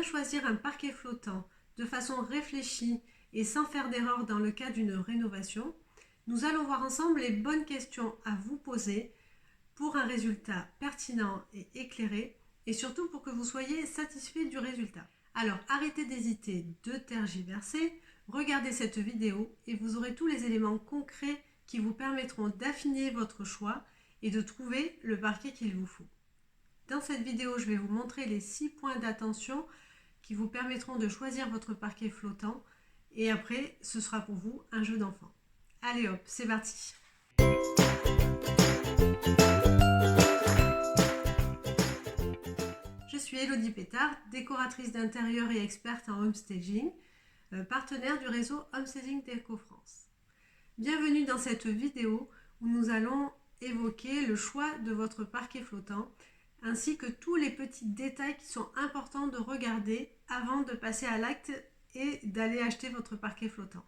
bien choisir un parquet flottant de façon réfléchie et sans faire d'erreur dans le cas d'une rénovation, nous allons voir ensemble les bonnes questions à vous poser pour un résultat pertinent et éclairé et surtout pour que vous soyez satisfait du résultat. Alors arrêtez d'hésiter, de tergiverser, regardez cette vidéo et vous aurez tous les éléments concrets qui vous permettront d'affiner votre choix et de trouver le parquet qu'il vous faut. Dans cette vidéo, je vais vous montrer les 6 points d'attention qui vous permettront de choisir votre parquet flottant et après, ce sera pour vous un jeu d'enfant. Allez hop, c'est parti! Je suis Elodie Pétard, décoratrice d'intérieur et experte en homestaging, partenaire du réseau Homestaging Déco France. Bienvenue dans cette vidéo où nous allons évoquer le choix de votre parquet flottant ainsi que tous les petits détails qui sont importants de regarder avant de passer à l'acte et d'aller acheter votre parquet flottant.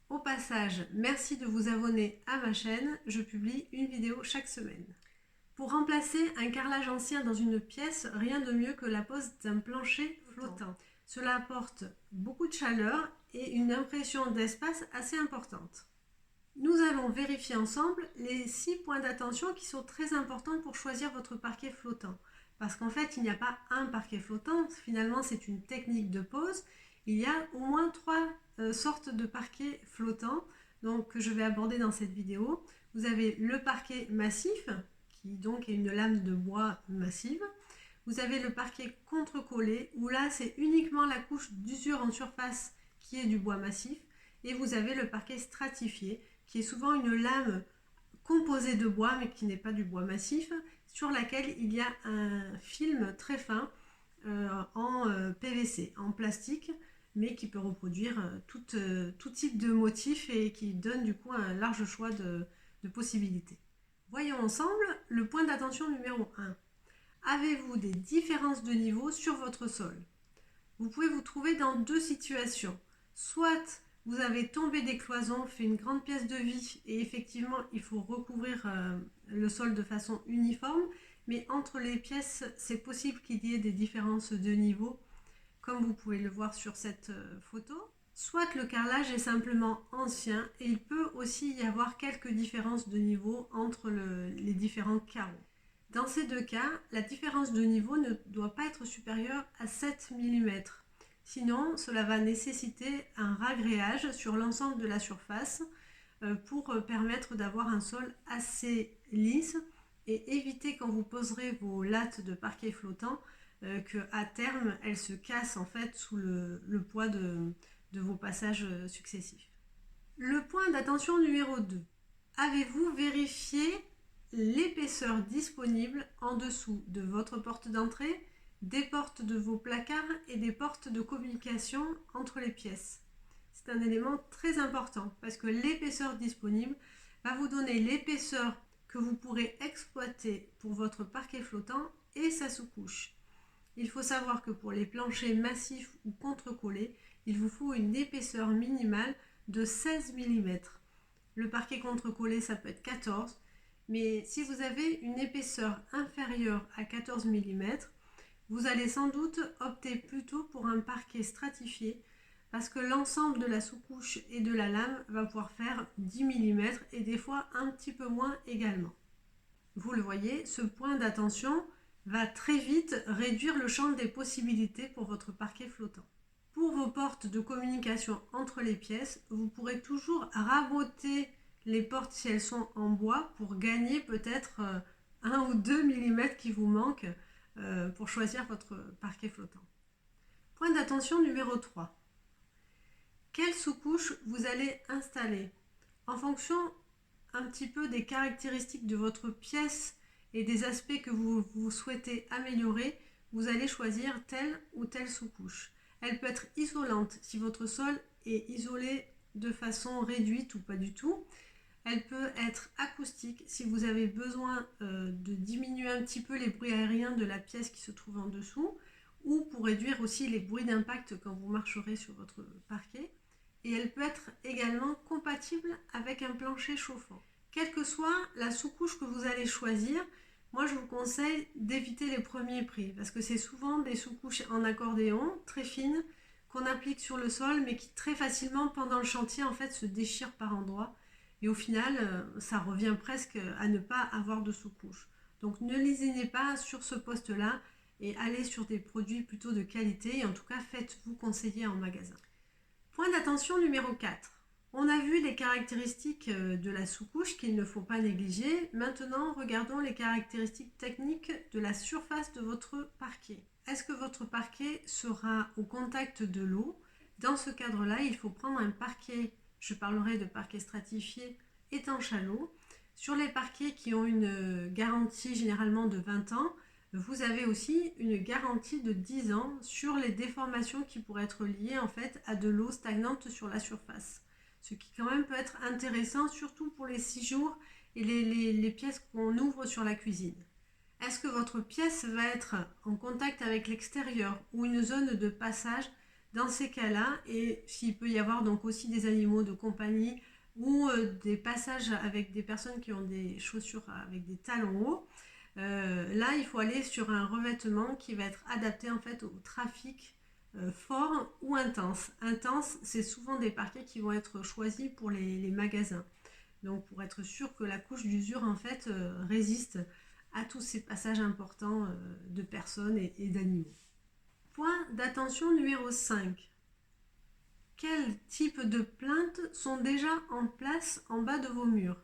Au passage, merci de vous abonner à ma chaîne, je publie une vidéo chaque semaine. Pour remplacer un carrelage ancien dans une pièce, rien de mieux que la pose d'un plancher flottant. Cela apporte beaucoup de chaleur et une impression d'espace assez importante. Nous allons vérifier ensemble les 6 points d'attention qui sont très importants pour choisir votre parquet flottant. Parce qu'en fait, il n'y a pas un parquet flottant, finalement c'est une technique de pose. Il y a au moins 3 sortes de parquets flottants que je vais aborder dans cette vidéo. Vous avez le parquet massif, qui donc est une lame de bois massive. Vous avez le parquet contre-collé, où là c'est uniquement la couche d'usure en surface qui est du bois massif. Et vous avez le parquet stratifié, qui est souvent une lame composée de bois, mais qui n'est pas du bois massif, sur laquelle il y a un film très fin en PVC, en plastique, mais qui peut reproduire tout type de motif et qui donne du coup un large choix de possibilités. Voyons ensemble le point d'attention numéro 1. Avez-vous des différences de niveau sur votre sol? Vous pouvez vous trouver dans 2 situations. Soit vous avez tombé des cloisons, fait une grande pièce de vie et effectivement il faut recouvrir le sol de façon uniforme, mais entre les pièces c'est possible qu'il y ait des différences de niveau comme vous pouvez le voir sur cette photo. Soit le carrelage est simplement ancien et il peut aussi y avoir quelques différences de niveau entre les différents carreaux. Dans ces 2 cas, la différence de niveau ne doit pas être supérieure à 7 mm. Sinon, cela va nécessiter un ragréage sur l'ensemble de la surface pour permettre d'avoir un sol assez lisse et éviter quand vous poserez vos lattes de parquet flottant qu'à terme, elles se cassent en fait sous le poids de vos passages successifs. Le point d'attention numéro 2. Avez-vous vérifié l'épaisseur disponible en dessous de votre porte d'entrée, des portes de vos placards et des portes de communication entre les pièces? C'est un élément très important parce que l'épaisseur disponible va vous donner l'épaisseur que vous pourrez exploiter pour votre parquet flottant et sa sous-couche. Il faut savoir que pour les planchers massifs ou contre-collés, il vous faut une épaisseur minimale de 16 mm. Le parquet contre-collé, ça peut être 14, mais si vous avez une épaisseur inférieure à 14 mm, vous allez sans doute opter plutôt pour un parquet stratifié parce que l'ensemble de la sous-couche et de la lame va pouvoir faire 10 mm et des fois un petit peu moins également. Vous le voyez, ce point d'attention va très vite réduire le champ des possibilités pour votre parquet flottant. Pour vos portes de communication entre les pièces, vous pourrez toujours raboter les portes si elles sont en bois pour gagner peut-être 1 ou 2 mm qui vous manquent pour choisir votre parquet flottant. Point d'attention numéro 3. Quelle sous-couche vous allez installer? En fonction un petit peu des caractéristiques de votre pièce et des aspects que vous souhaitez améliorer, vous allez choisir telle ou telle sous-couche. Elle peut être isolante si votre sol est isolé de façon réduite ou pas du tout. Elle peut être acoustique si vous avez besoin de diminuer un petit peu les bruits aériens de la pièce qui se trouve en dessous ou pour réduire aussi les bruits d'impact quand vous marcherez sur votre parquet. Et elle peut être également compatible avec un plancher chauffant. Quelle que soit la sous-couche que vous allez choisir, moi je vous conseille d'éviter les premiers prix parce que c'est souvent des sous-couches en accordéon très fines qu'on applique sur le sol mais qui très facilement pendant le chantier en fait se déchirent par endroits et au final ça revient presque à ne pas avoir de sous-couche. Donc ne lésinez pas sur ce poste-là et allez sur des produits plutôt de qualité et en tout cas faites-vous conseiller en magasin. Point d'attention numéro 4. On a vu les caractéristiques de la sous-couche qu'il ne faut pas négliger. Maintenant, regardons les caractéristiques techniques de la surface de votre parquet. Est-ce que votre parquet sera au contact de l'eau? Dans ce cadre-là, il faut prendre un parquet, je parlerai de parquet stratifié, étanche à l'eau. Sur les parquets qui ont une garantie généralement de 20 ans, vous avez aussi une garantie de 10 ans sur les déformations qui pourraient être liées en fait à de l'eau stagnante sur la surface. Ce qui quand même peut être intéressant, surtout pour les 6 jours et les pièces qu'on ouvre sur la cuisine. Est-ce que votre pièce va être en contact avec l'extérieur ou une zone de passage dans ces cas-là? Et s'il peut y avoir donc aussi des animaux de compagnie ou des passages avec des personnes qui ont des chaussures avec des talons hauts, là il faut aller sur un revêtement qui va être adapté en fait au trafic fort ou intense. Intense, c'est souvent des parquets qui vont être choisis pour les magasins. Donc pour être sûr que la couche d'usure en fait résiste à tous ces passages importants de personnes et d'animaux. Point d'attention numéro 5. Quel type de plaintes sont déjà en place en bas de vos murs?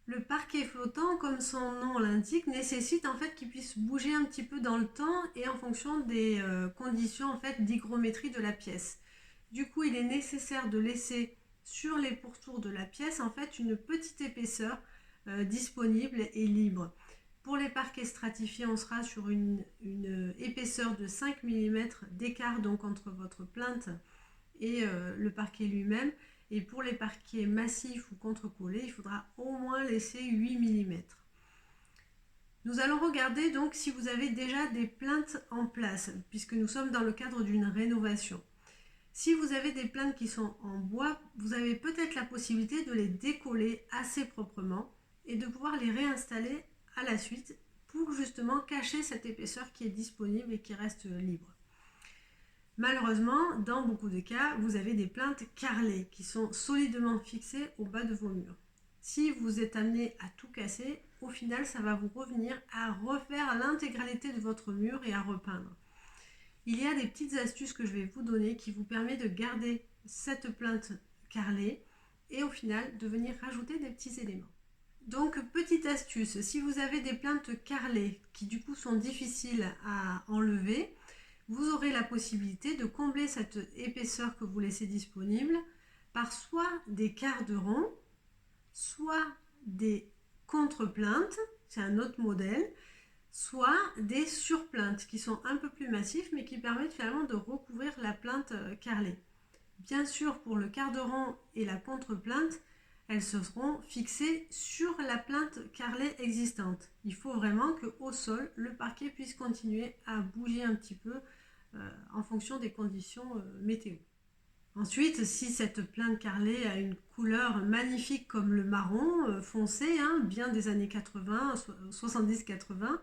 Le parquet flottant, comme son nom l'indique, nécessite en fait qu'il puisse bouger un petit peu dans le temps et en fonction des conditions en fait d'hygrométrie de la pièce. Du coup, il est nécessaire de laisser sur les pourtours de la pièce en fait une petite épaisseur disponible et libre. Pour les parquets stratifiés, on sera sur une épaisseur de 5 mm d'écart donc entre votre plinthe et le parquet lui-même. Et pour les parquets massifs ou contre-collés, il faudra au moins laisser 8 mm. Nous allons regarder donc si vous avez déjà des plaintes en place, puisque nous sommes dans le cadre d'une rénovation. Si vous avez des plaintes qui sont en bois, vous avez peut-être la possibilité de les décoller assez proprement et de pouvoir les réinstaller à la suite pour justement cacher cette épaisseur qui est disponible et qui reste libre. Malheureusement, dans beaucoup de cas, vous avez des plaintes carrelées qui sont solidement fixées au bas de vos murs. Si vous êtes amené à tout casser, au final, ça va vous revenir à refaire l'intégralité de votre mur et à repeindre. Il y a des petites astuces que je vais vous donner qui vous permettent de garder cette plainte carrelée et au final de venir rajouter des petits éléments. Donc, petite astuce, si vous avez des plaintes carrelées qui du coup sont difficiles à enlever, vous aurez la possibilité de combler cette épaisseur que vous laissez disponible par soit des quarts de rond, soit des contre-plaintes, c'est un autre modèle, soit des surplaintes qui sont un peu plus massifs mais qui permettent finalement de recouvrir la plainte carrelée. Bien sûr, pour le quart de rond et la contre-plainte, elles seront fixées sur la plainte carrelée existante. Il faut vraiment qu'au sol, le parquet puisse continuer à bouger un petit peu en fonction des conditions météo. Ensuite, si cette plainte carrelée a une couleur magnifique comme le marron foncé, bien des années 80, 70-80,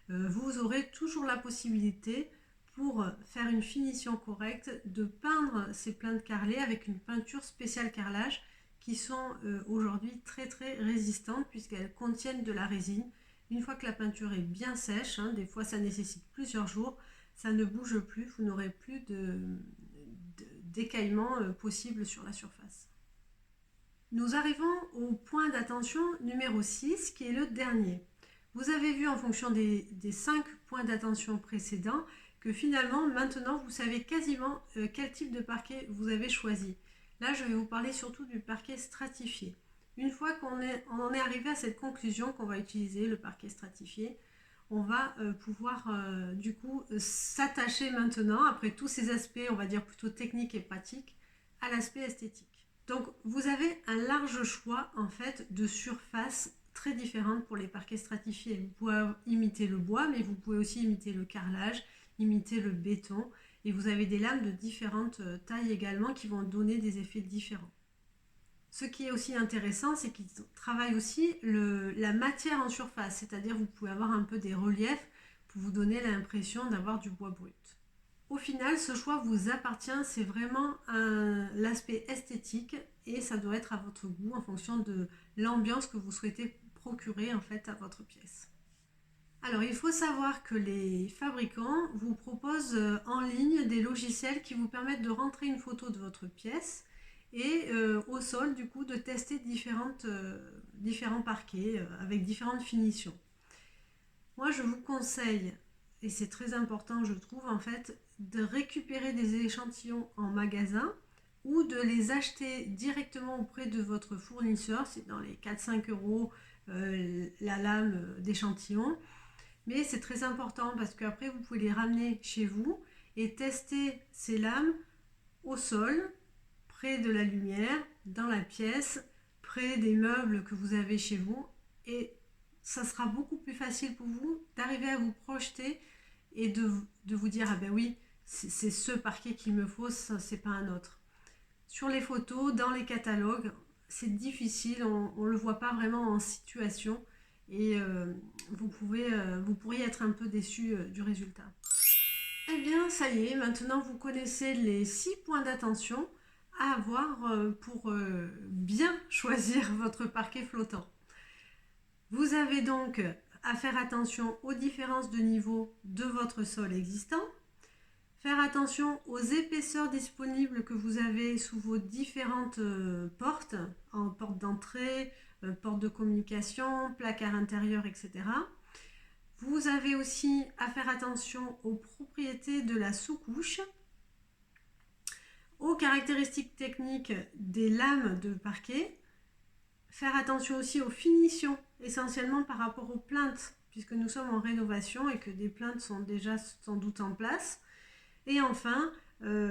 vous aurez toujours la possibilité pour faire une finition correcte de peindre ces plaintes carrelées avec une peinture spéciale carrelage qui sont aujourd'hui très très résistantes puisqu'elles contiennent de la résine. Une fois que la peinture est bien sèche, des fois ça nécessite plusieurs jours, ça ne bouge plus, vous n'aurez plus d'écaillement possible sur la surface. Nous arrivons au point d'attention numéro 6 qui est le dernier. Vous avez vu en fonction des 5 points d'attention précédents que finalement maintenant vous savez quasiment quel type de parquet vous avez choisi. Là je vais vous parler surtout du parquet stratifié. Une fois qu'on en est arrivé à cette conclusion qu'on va utiliser le parquet stratifié, on va pouvoir du coup s'attacher maintenant, après tous ces aspects, on va dire plutôt techniques et pratiques, à l'aspect esthétique. Donc vous avez un large choix en fait de surfaces très différentes pour les parquets stratifiés. Vous pouvez imiter le bois, mais vous pouvez aussi imiter le carrelage, imiter le béton, et vous avez des lames de différentes tailles également qui vont donner des effets différents. Ce qui est aussi intéressant, c'est qu'ils travaillent aussi la matière en surface, c'est-à-dire vous pouvez avoir un peu des reliefs pour vous donner l'impression d'avoir du bois brut. Au final, ce choix vous appartient, c'est vraiment l'aspect esthétique et ça doit être à votre goût en fonction de l'ambiance que vous souhaitez procurer en fait à votre pièce. Alors, il faut savoir que les fabricants vous proposent en ligne des logiciels qui vous permettent de rentrer une photo de votre pièce et au sol, du coup, de tester différents parquets avec différentes finitions. Moi, je vous conseille, et c'est très important, je trouve, en fait, de récupérer des échantillons en magasin ou de les acheter directement auprès de votre fournisseur. C'est dans les 4-5 euros la lame d'échantillons. Mais c'est très important parce qu'après, vous pouvez les ramener chez vous et tester ces lames au sol, près de la lumière, dans la pièce, près des meubles que vous avez chez vous. Et ça sera beaucoup plus facile pour vous d'arriver à vous projeter et de vous dire, ah ben oui, c'est ce parquet qu'il me faut, c'est pas un autre. Sur les photos, dans les catalogues, c'est difficile, on ne le voit pas vraiment en situation. Et vous pourriez être un peu déçu du résultat. Eh bien, ça y est, maintenant vous connaissez les 6 points d'attention à avoir pour bien choisir votre parquet flottant. Vous avez donc à faire attention aux différences de niveau de votre sol existant, faire attention aux épaisseurs disponibles que vous avez sous vos différentes portes, en porte d'entrée, porte de communication, placard intérieur, etc. Vous avez aussi à faire attention aux propriétés de la sous-couche, aux caractéristiques techniques des lames de parquet, faire attention aussi aux finitions, essentiellement par rapport aux plaintes, puisque nous sommes en rénovation et que des plaintes sont déjà sans doute en place. Et enfin,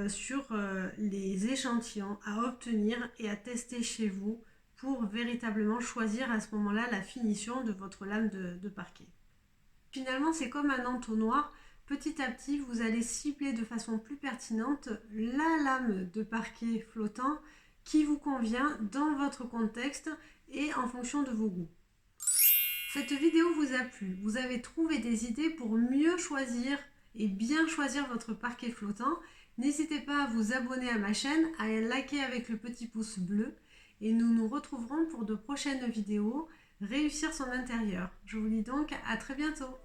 sur les échantillons à obtenir et à tester chez vous pour véritablement choisir à ce moment-là la finition de votre lame de parquet. Finalement, c'est comme un entonnoir. Petit à petit, vous allez cibler de façon plus pertinente la lame de parquet flottant qui vous convient dans votre contexte et en fonction de vos goûts. Cette vidéo vous a plu, vous avez trouvé des idées pour mieux choisir et bien choisir votre parquet flottant. N'hésitez pas à vous abonner à ma chaîne, à liker avec le petit pouce bleu et nous nous retrouverons pour de prochaines vidéos. Réussir son intérieur. Je vous dis donc à très bientôt.